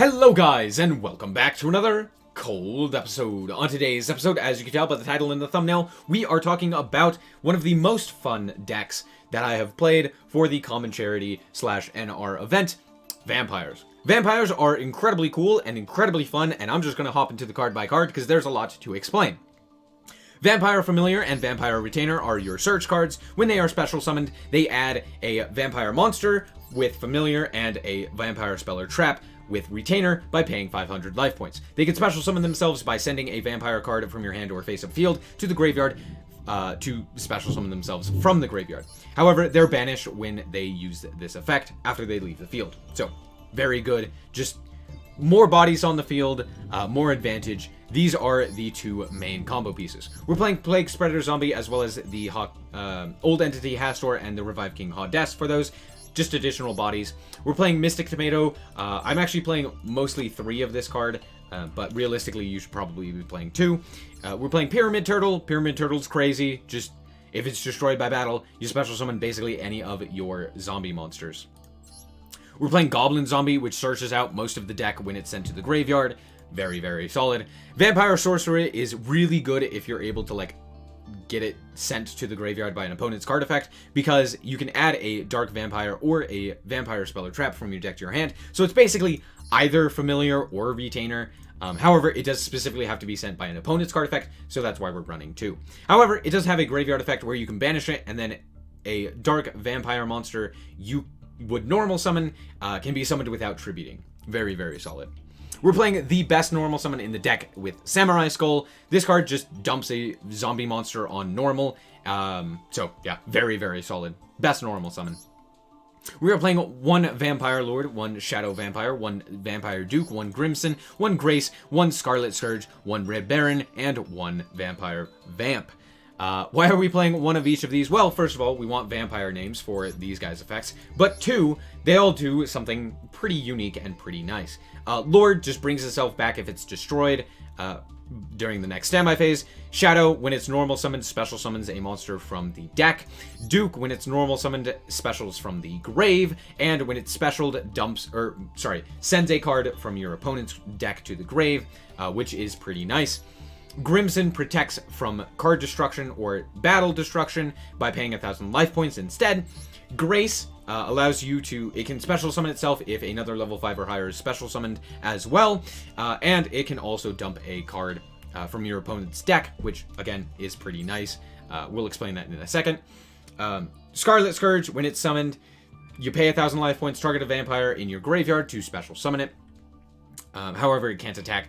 Hello guys, and welcome back to another cold episode. On today's episode, as you can tell by the title and the thumbnail, we are talking about one of the most fun decks that I have played for the Common Charity / NR event, Vampires. Vampires are incredibly cool and incredibly fun, and I'm just going to hop into the card by card because there's a lot to explain. Vampire Familiar and Vampire Retainer are your search cards. When they are special summoned, they add a Vampire Monster with Familiar and a Vampire Spell or Trap with Retainer by paying 500 life points. They can special summon themselves by sending a vampire card from your hand or face-up field to the graveyard to special summon themselves from the graveyard. However, they're banished when they use this effect after they leave the field. So, very good. Just more bodies on the field, more advantage. These are the two main combo pieces. We're playing Plague Spreader Zombie as well as the Old Entity Hastor and the Revive King Hades for those. Just additional bodies. We're playing Mystic Tomato. I'm actually playing mostly 3 of this card, but realistically you should probably be playing 2. We're playing Pyramid Turtle. Pyramid Turtle's crazy. Just, if it's destroyed by battle, you special summon basically any of your zombie monsters. We're playing Goblin Zombie, which searches out most of the deck when it's sent to the graveyard. Very, very solid. Vampire Sorcerer is really good if you're able to, get it sent to the graveyard by an opponent's card effect, because you can add a Dark Vampire or a Vampire Spell or Trap from your deck to your hand. So it's basically either Familiar or Retainer. However, it does specifically have to be sent by an opponent's card effect, so that's why we're running 2. However, it does have a graveyard effect where you can banish it, and then a Dark Vampire monster you would normal summon can be summoned without tributing. Very, very solid. We're playing the best normal summon in the deck with Samurai Skull. This card just dumps a zombie monster on normal. So yeah, very, very solid. Best normal summon. We are playing 1 Vampire Lord, 1 Shadow Vampire, 1 Vampire Duke, 1 Grimson, 1 Grace, 1 Scarlet Scourge, 1 Red Baron, and 1 Vampire Vamp. Why are we playing 1 of each of these? Well, first of all, we want vampire names for these guys' effects. But 2, they all do something pretty unique and pretty nice. Lord just brings itself back if it's destroyed during the next standby phase. Shadow, when it's normal summoned, special summons a monster from the deck. Duke, when it's normal summoned, specials from the grave. And when it's specialed, sends a card from your opponent's deck to the grave, which is pretty nice. Grimson protects from card destruction or battle destruction by paying 1,000 life points instead. Grace allows you to, it can special summon itself if another level 5 or higher is special summoned as well. And it can also dump a card from your opponent's deck, which again is pretty nice. We'll explain that in a second. Scarlet Scourge, when it's summoned, you pay 1,000 life points, target a vampire in your graveyard to special summon it. However, it can't attack.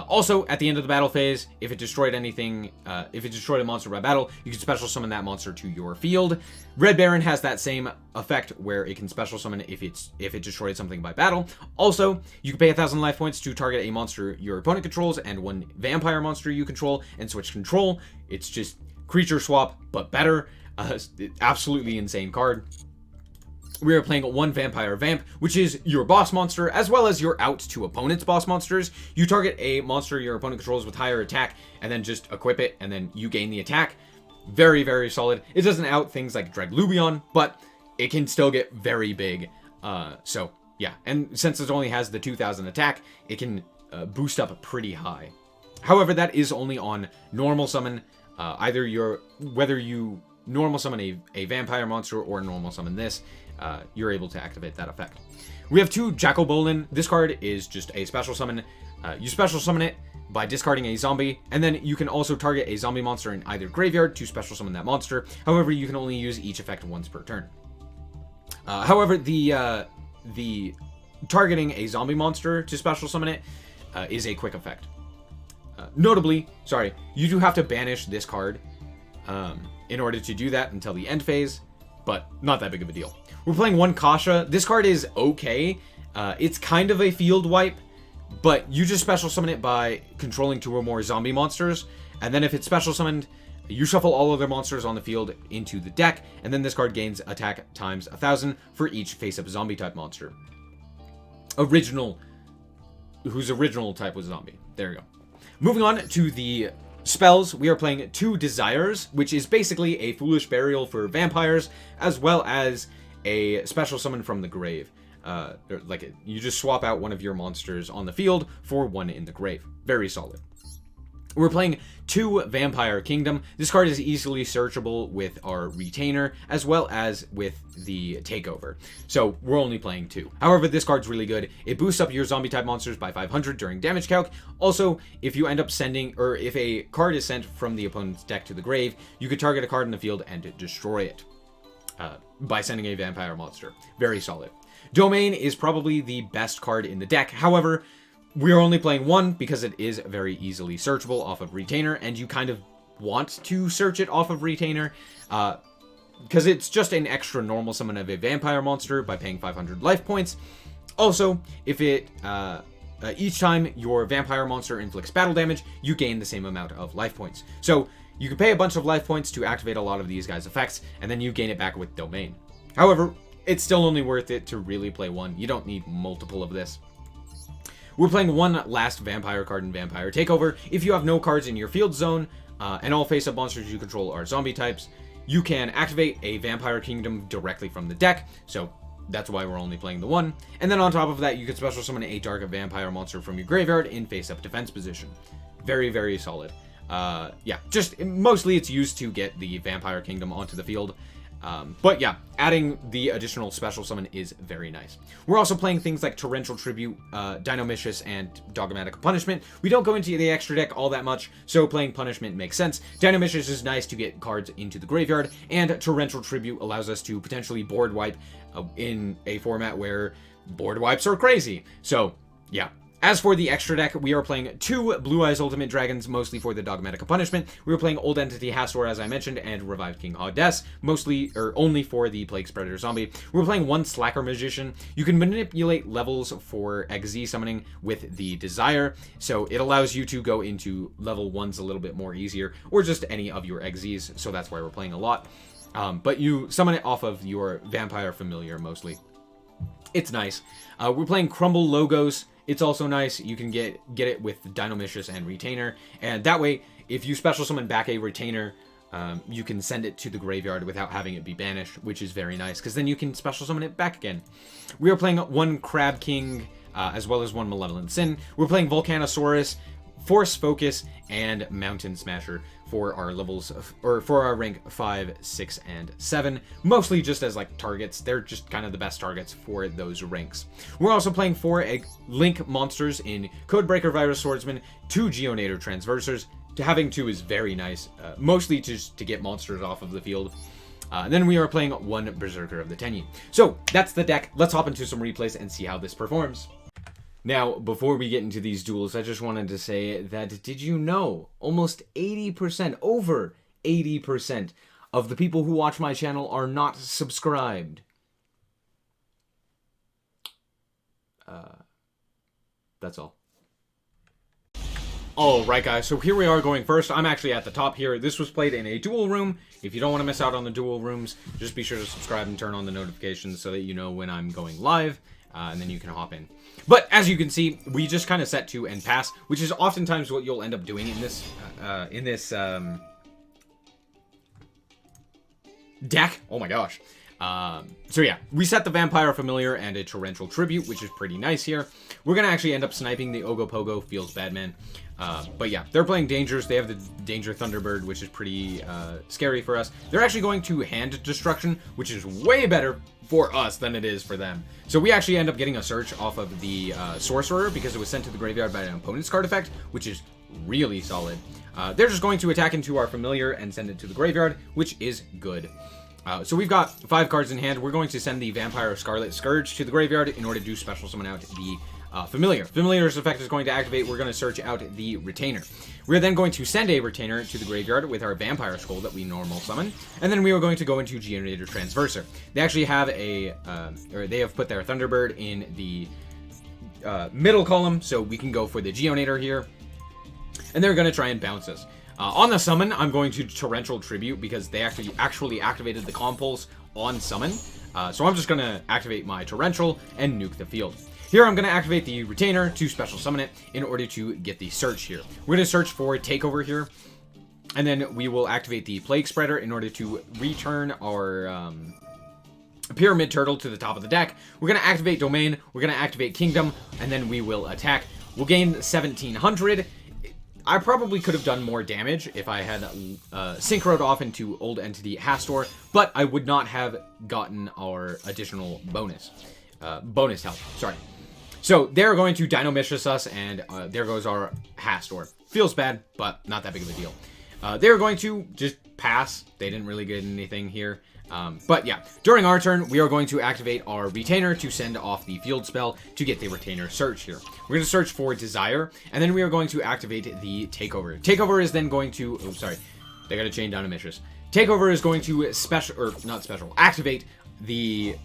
Also, at the end of the battle phase, if it destroyed a monster by battle, you can special summon that monster to your field. Red Baron has that same effect where it can special summon if it destroyed something by battle. Also, you can pay 1,000 life points to target a monster your opponent controls and 1 vampire monster you control and switch control. It's just creature swap, but better. Absolutely insane card. We are playing 1 Vampire Vamp, which is your boss monster, as well as your out to opponent's boss monsters. You target a monster your opponent controls with higher attack, and then just equip it, and then you gain the attack. Very, very solid. It doesn't out things like Draglubion, but it can still get very big. So, yeah. And since it only has the 2,000 attack, it can boost up pretty high. However, that is only on normal summon. Whether you normal summon a vampire monster or normal summon this, you're able to activate that effect. We have 2 Jacobolin. This card is just a special summon. You special summon it by discarding a zombie, and then you can also target a zombie monster in either graveyard to special summon that monster. However, you can only use each effect once per turn. However, the targeting a zombie monster to special summon it is a quick effect. Notably, you do have to banish this card in order to do that until the end phase, but not that big of a deal. We're playing 1 Kasha. This card is okay. It's kind of a field wipe, but you just special summon it by controlling 2 or more zombie monsters, and then if it's special summoned, you shuffle all other monsters on the field into the deck, and then this card gains attack times 1,000 for each face-up zombie type monster. Whose original type was zombie. There you go. Moving on to the spells, we are playing 2 Desires, which is basically a Foolish Burial for vampires, as well as a special summon from the grave. you just swap out one of your monsters on the field for one in the grave. Very solid. We're playing 2 Vampire Kingdom. This card is easily searchable with our Retainer, as well as with the Takeover. So we're only playing 2. However, this card's really good. It boosts up your zombie-type monsters by 500 during damage calc. Also, if you end up sending, or if a card is sent from the opponent's deck to the grave, you could target a card in the field and destroy it by sending a vampire monster. Very solid. Domain is probably the best card in the deck. However, we're only playing 1 because it is very easily searchable off of Retainer, and you kind of want to search it off of Retainer, because it's just an extra normal summon of a vampire monster by paying 500 life points. Also, if it each time your vampire monster inflicts battle damage, you gain the same amount of life points. So you can pay a bunch of life points to activate a lot of these guys' effects, and then you gain it back with Domain. However, it's still only worth it to really play 1. You don't need multiple of this. We're playing 1 last vampire card in Vampire Takeover. If you have no cards in your field zone, and all face-up monsters you control are zombie types, you can activate a Vampire Kingdom directly from the deck, so that's why we're only playing the 1. And then on top of that, you can special summon a Dark Vampire monster from your graveyard in face-up defense position. Very, very solid. Yeah, just mostly it's used to get the Vampire Kingdom onto the field. But yeah, adding the additional special summon is very nice. We're also playing things like Torrential Tribute, Dinomicious, and Dogmatic Punishment. We don't go into the extra deck all that much, so playing Punishment makes sense. Dinomicious is nice to get cards into the graveyard, and Torrential Tribute allows us to potentially board wipe in a format where board wipes are crazy. So yeah. As for the extra deck, we are playing 2 Blue Eyes Ultimate Dragons, mostly for the Dogmatic Punishment. We were playing Old Entity Hastor, as I mentioned, and Revived King Hades, mostly, or only for the Plague Spreader Zombie. We were playing 1 Slacker Magician. You can manipulate levels for XZ summoning with the Desire, so it allows you to go into level 1s a little bit more easier, or just any of your XZs, so that's why we're playing a lot. But you summon it off of your Vampire Familiar, mostly. It's nice. We're playing Crumble Logos. It's also nice. You can get it with Dinomicious and Retainer, and that way, if you special summon back a Retainer, you can send it to the graveyard without having it be banished, which is very nice, because then you can special summon it back again. We are playing 1 Crab King, as well as 1 Malevolent Sin. We're playing Volcanosaurus, Force Focus, and Mountain Smasher for our levels, or for our rank 5, 6, and 7. Mostly just as like targets. They're just kind of the best targets for those ranks. We're also playing 4 Link monsters in Codebreaker Virus Swordsman, 2 Geonator Transversers. Having 2 is very nice, mostly just to get monsters off of the field. Then we are playing 1 Berserker of the Tenyi. So that's the deck. Let's hop into some replays and see how this performs. Now, before we get into these duels, I just wanted to say that did you know almost 80%, over 80% of the people who watch my channel are not subscribed? That's all. Alright guys, so here we are going first. I'm actually at the top here. This was played in a duel room. If you don't want to miss out on the duel rooms, just be sure to subscribe and turn on the notifications so that you know when I'm going live. And then you can hop in. But as you can see, we just kind of set to and pass, which is oftentimes what you'll end up doing in this deck. Oh my gosh. So yeah, we set the Vampire Familiar and a Torrential Tribute, which is pretty nice here. We're going to actually end up sniping the Ogopogo, feels bad, man. But yeah, they're playing Dangers. They have the Danger Thunderbird, which is pretty scary for us. They're actually going to Hand Destruction, which is way better for us than it is for them. So we actually end up getting a search off of the Sorcerer because it was sent to the graveyard by an opponent's card effect, which is really solid. They're just going to attack into our Familiar and send it to the graveyard, which is good. So we've got 5 cards in hand. We're going to send the Vampire Scarlet Scourge to the graveyard in order to special summon out the Familiar. Familiar's effect is going to activate. We're going to search out the Retainer. We're then going to send a Retainer to the graveyard with our Vampire Skull that we normal summon, and then we are going to go into Geonator Transverser. They actually have a, or they have put their Thunderbird in the middle column, so we can go for the Geonator here, and they're going to try and bounce us. On the summon, I'm going to Torrential Tribute because they actually activated the Compulse on summon. So I'm just going to activate my Torrential and nuke the field. Here I'm going to activate the Retainer to special summon it in order to get the search here. We're going to search for Takeover here, and then we will activate the Plague Spreader in order to return our Pyramid Turtle to the top of the deck. We're going to activate Domain, we're going to activate Kingdom, and then we will attack. We'll gain 1700. I probably could have done more damage if I had synchroed off into Old Entity Hastor, but I would not have gotten our additional bonus health, sorry. So they're going to Dino Mistress us, and there goes our Hastor. Feels bad, but not that big of a deal. They're going to just pass. They didn't really get anything here. But yeah, during our turn, we are going to activate our Retainer to send off the field spell to get the Retainer search here. We're going to search for Desire, and then we are going to activate the Takeover. Takeover is then going to... Oh, sorry. They got to chain down a Mistress. Takeover is going to activate the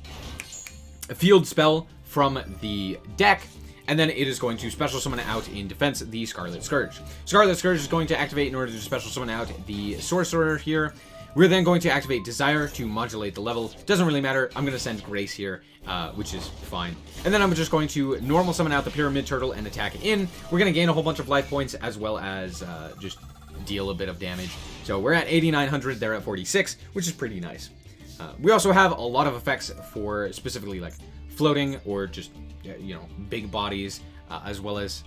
field spell from the deck, and then it is going to special summon out in defense the Scarlet Scourge. Scarlet Scourge is going to activate in order to special summon out the Sorcerer here. We're then going to activate Desire to modulate the level. Doesn't really matter. I'm going to send Grace here, which is fine. And then I'm just going to normal summon out the Pyramid Turtle and attack in. We're going to gain a whole bunch of life points as well as just deal a bit of damage. So we're at 8,900. They're at 46, which is pretty nice. We also have a lot of effects for specifically like floating or just, you know, big bodies, as well as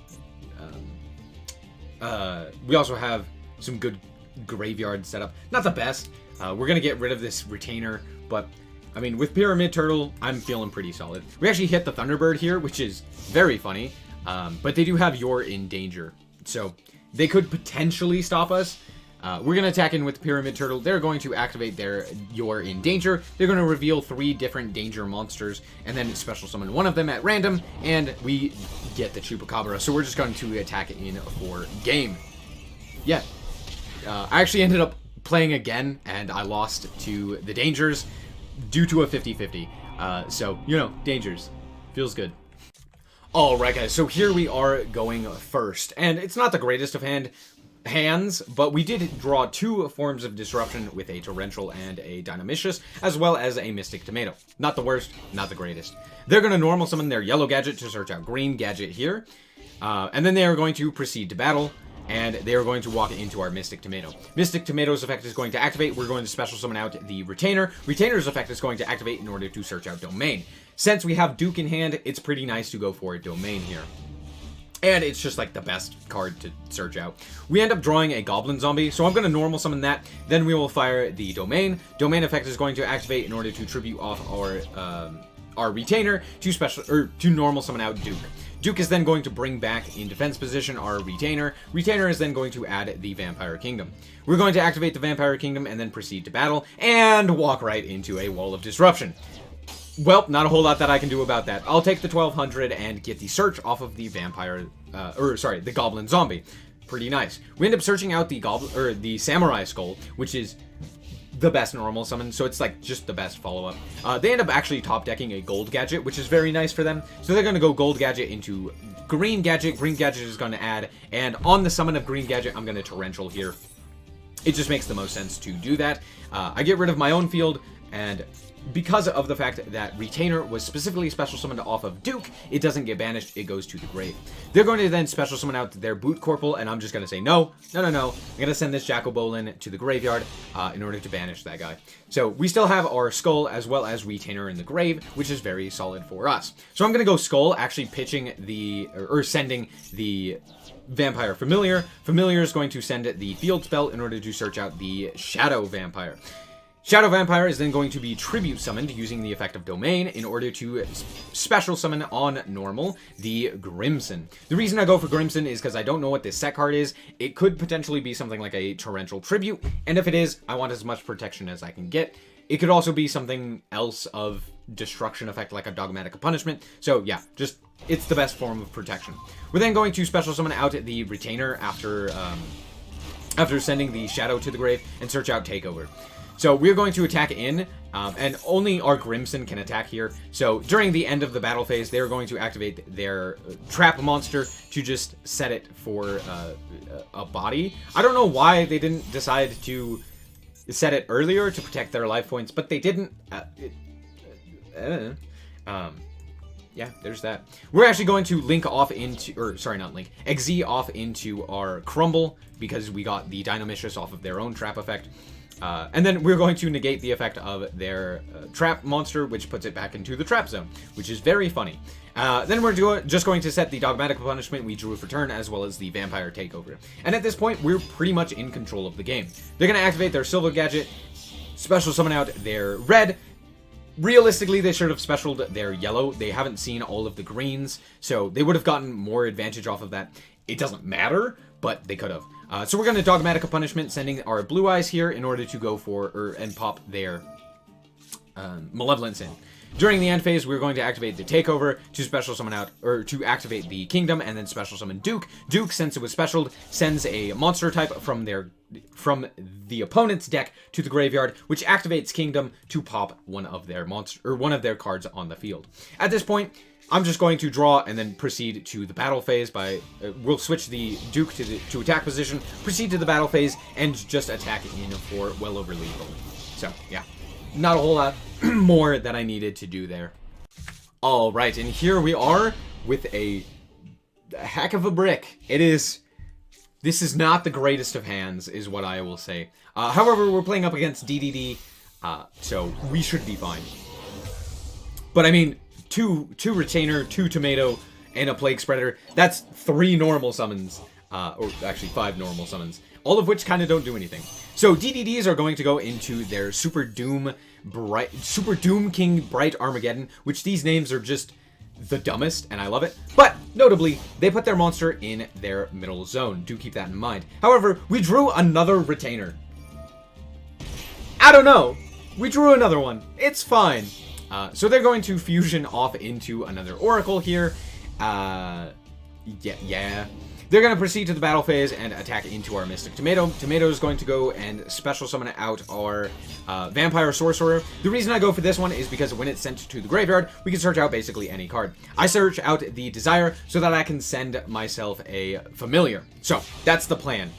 we also have some good graveyard setup. Not the best. We're gonna get rid of this Retainer, but I mean, with Pyramid Turtle, I'm feeling pretty solid. We actually hit the Thunderbird here, which is very funny, but they do have You're in Danger, so they could potentially stop us. We're going to attack in with the Pyramid Turtle. They're going to activate their You're in Danger. They're going to reveal 3 different danger monsters, and then special summon one of them at random, and we get the Chupacabra. So we're just going to attack in for game. Yeah. I actually ended up playing again, and I lost to the Dangers due to a 50-50. So, you know, Dangers. Feels good. Alright guys, so here we are going first, and it's not the greatest of hands, but we did draw 2 forms of disruption with a Torrential and a Dynamicious, as well as a Mystic Tomato. Not the worst, not the greatest. They're going to normal summon their yellow gadget to search out green gadget here, and then they are going to proceed to battle, and they are going to walk into our Mystic Tomato. Mystic Tomato's effect is going to activate. We're going to special summon out the Retainer. Retainer's effect is going to activate in order to search out Domain. Since we have Duke in hand, it's pretty nice to go for a Domain here. And it's just like the best card to search out. We end up drawing a Goblin Zombie, so I'm going to normal summon that. Then we will fire the Domain. Domain effect is going to activate in order to tribute off our Retainer to normal summon out Duke. Duke is then going to bring back in defense position our Retainer. Retainer is then going to add the Vampire Kingdom. We're going to activate the Vampire Kingdom and then proceed to battle and walk right into a Wall of Disruption. Well, not a whole lot that I can do about that. I'll take the 1200 and get the search off of the the Goblin Zombie. Pretty nice. We end up searching out the Samurai Skull, which is the best normal summon, so it's like just the best follow-up. They end up actually top decking a Gold Gadget, which is very nice for them. So they're going to go Gold Gadget into Green Gadget. Green Gadget is going to add, and on the summon of Green Gadget, I'm going to Torrential here. It just makes the most sense to do that. I get rid of my own field, and because of the fact that Retainer was specifically special summoned off of Duke, it doesn't get banished, it goes to the grave. They're going to then special summon out their Boot Corporal, and I'm just going to say no. I'm going to send this Jacobolin to the graveyard in order to banish that guy. So we still have our Skull as well as Retainer in the grave, which is very solid for us. So I'm going to go Skull, actually pitching sending the Vampire Familiar. Familiar is going to send the field spell in order to search out the Shadow Vampire. Shadow Vampire is then going to be tribute summoned using the effect of Domain in order to special summon on normal the Grimson. The reason I go for Grimson is because I don't know what this set card is. It could potentially be something like a Torrential Tribute, and if it is, I want as much protection as I can get. It could also be something else of destruction effect like a Dogmatic Punishment. So yeah, just it's the best form of protection. We're then going to special summon out the Retainer after sending the Shadow to the grave and search out Takeover. So we're going to attack in, and only our Grimson can attack here. So during the end of the battle phase, they're going to activate their trap monster to just set it for a body. I don't know why they didn't decide to set it earlier to protect their life points, but they didn't. Yeah, there's that. We're actually going to link off into, Exi off into our Crumble because we got the Dynamicious off of their own trap effect. And then we're going to negate the effect of their trap monster, which puts it back into the trap zone, which is very funny. Then we're just going to set the dogmatic punishment we drew for turn, as well as the vampire takeover. And at this point, we're pretty much in control of the game. They're going to activate their silver gadget, special summon out their red. Realistically, they should have specialed their yellow. They haven't seen all of the greens, so they would have gotten more advantage off of that. It doesn't matter, but they could have. So we're going to dogmatic punishment, sending our blue eyes here in order to go for and pop their malevolence in. During the end phase, we're going to activate the takeover to special summon out, or to activate the kingdom, and then special summon Duke. Duke, since it was specialed, sends a monster type from the opponent's deck to the graveyard, which activates kingdom to pop one of their one of their cards on the field. At this point, I'm just going to draw and then proceed to the battle phase by we'll switch the Duke to attack position, proceed to the battle phase, and just attack in for well over lethal. So yeah, not a whole lot more that I needed to do there. All right, and here we are with a heck of a brick. This is not the greatest of hands, is what I will say. However, we're playing up against DDD, so we should be fine. But I mean, two retainer, 2 tomato, and a plague spreader. That's 3 normal summons, or actually 5 normal summons, all of which kind of don't do anything. So DDDs are going to go into their Super Doom King Bright Armageddon, which these names are just the dumbest, and I love it. But notably, they put their monster in their middle zone. Do keep that in mind. However, we drew another retainer. I don't know. We drew another one. It's fine. So they're going to fusion off into another Oracle here. Yeah. They're going to proceed to the battle phase and attack into our Mystic Tomato. Tomato is going to go and special summon out our Vampire Sorcerer. The reason I go for this one is because when it's sent to the graveyard, we can search out basically any card. I search out the Desire so that I can send myself a Familiar. So that's the plan.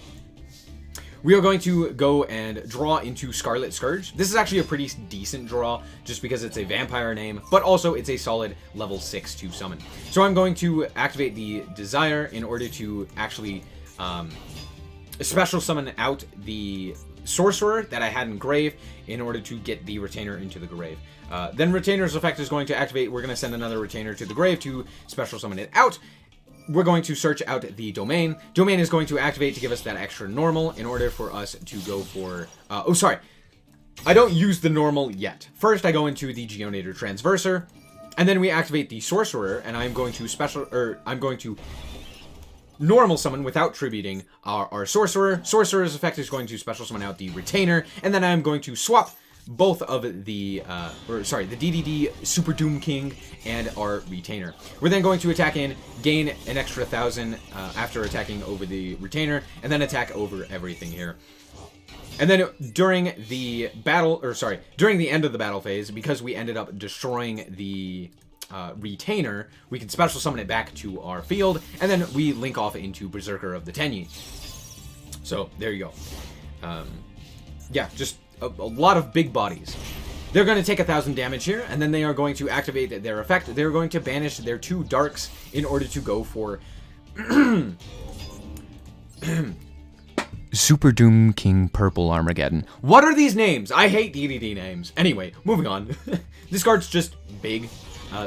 We are going to go and draw into Scarlet Scourge. This is actually a pretty decent draw, just because it's a vampire name, but also it's a solid level 6 to summon. So I'm going to activate the Desire in order to actually special summon out the Sorcerer that I had in grave in order to get the Retainer into the grave. Then Retainer's effect is going to activate. We're going to send another Retainer to the grave to special summon it out. We're going to search out the Domain. Domain is going to activate to give us that extra normal in order for us to go for... oh, sorry. I don't use the normal yet. First, I go into the Geonator Transverser, and then we activate the Sorcerer, and I'm going to normal summon without tributing our Sorcerer. Sorcerer's effect is going to special summon out the Retainer, and then I'm going to swap both of the DDD Super Doom King and our Retainer. We're then going to attack in, gain an extra 1,000 after attacking over the Retainer, and then attack over everything here. And then during the end of the battle phase, because we ended up destroying the Retainer, we can special summon it back to our field, and then we link off into Berserker of the Tenyi. So there you go. Yeah, just a lot of big bodies. They're going to take 1,000 damage here, and then they are going to activate their effect. They're going to banish their 2 darks in order to go for Super Doom King Purple Armageddon. What are these names? I hate DDD names. Anyway, moving on. This card's just big.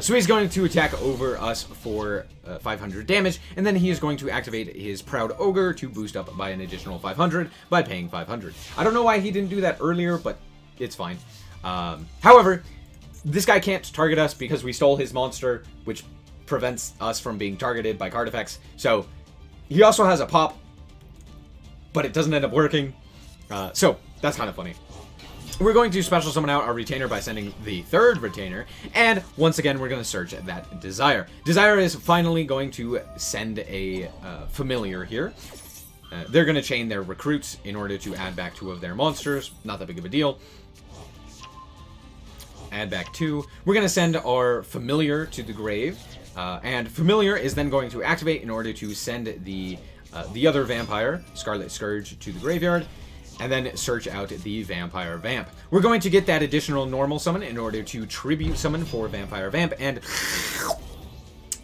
So he's going to attack over us for 500 damage, and then he is going to activate his Proud Ogre to boost up by an additional 500 by paying 500. I don't know why he didn't do that earlier, but it's fine. However, this guy can't target us because we stole his monster, which prevents us from being targeted by card effects. So he also has a pop, but it doesn't end up working. So that's kind of funny. We're going to special summon out our Retainer by sending the 3rd Retainer, and once again, we're going to search that Desire. Desire is finally going to send a Familiar here. They're going to chain their recruits in order to add back 2 of their monsters. Not that big of a deal. Add back 2. We're going to send our Familiar to the grave, and Familiar is then going to activate in order to send the other vampire, Scarlet Scourge, to the graveyard, and then search out the Vampire Vamp. We're going to get that additional normal summon in order to tribute summon for Vampire Vamp and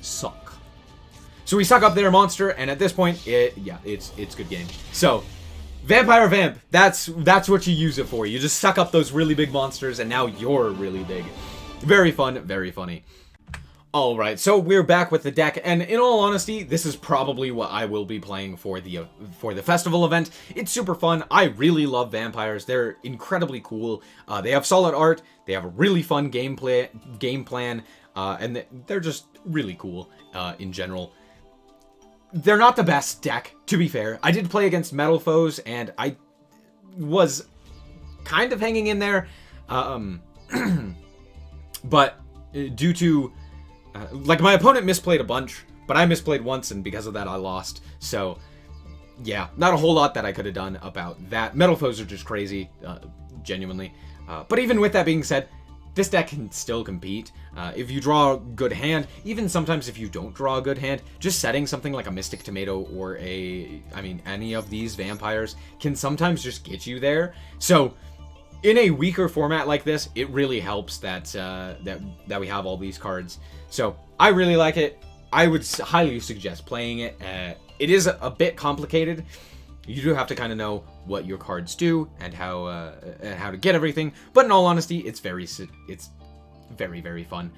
suck. So we suck up their monster, and at this point, it's good game. So Vampire Vamp, that's what you use it for. You just suck up those really big monsters, and now you're really big. Very fun, very funny. Alright, so we're back with the deck, and in all honesty, this is probably what I will be playing for the festival event. It's super fun. I really love vampires. They're incredibly cool. They have solid art, they have a really fun game plan, and they're just really cool in general. They're not the best deck, to be fair. I did play against metal foes, and I was kind of hanging in there, but due to like, my opponent misplayed a bunch, but I misplayed once, and because of that, I lost. So, yeah, not a whole lot that I could have done about that. Metal foes are just crazy, genuinely. But even with that being said, this deck can still compete. If you draw a good hand, even sometimes if you don't draw a good hand, just setting something like a Mystic Tomato or any of these vampires can sometimes just get you there. So, in a weaker format like this, it really helps that that we have all these cards. So I really like it. I would highly suggest playing it. It is a bit complicated. You do have to kind of know what your cards do and how to get everything. But in all honesty, it's very very fun.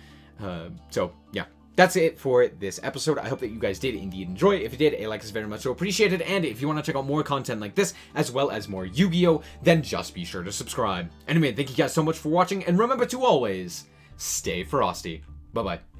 So yeah. That's it for this episode. I hope that you guys did indeed enjoy. If you did, a like is very much so appreciated. And if you want to check out more content like this, as well as more Yu-Gi-Oh!, then just be sure to subscribe. Anyway, thank you guys so much for watching, and remember to always stay frosty. Bye-bye.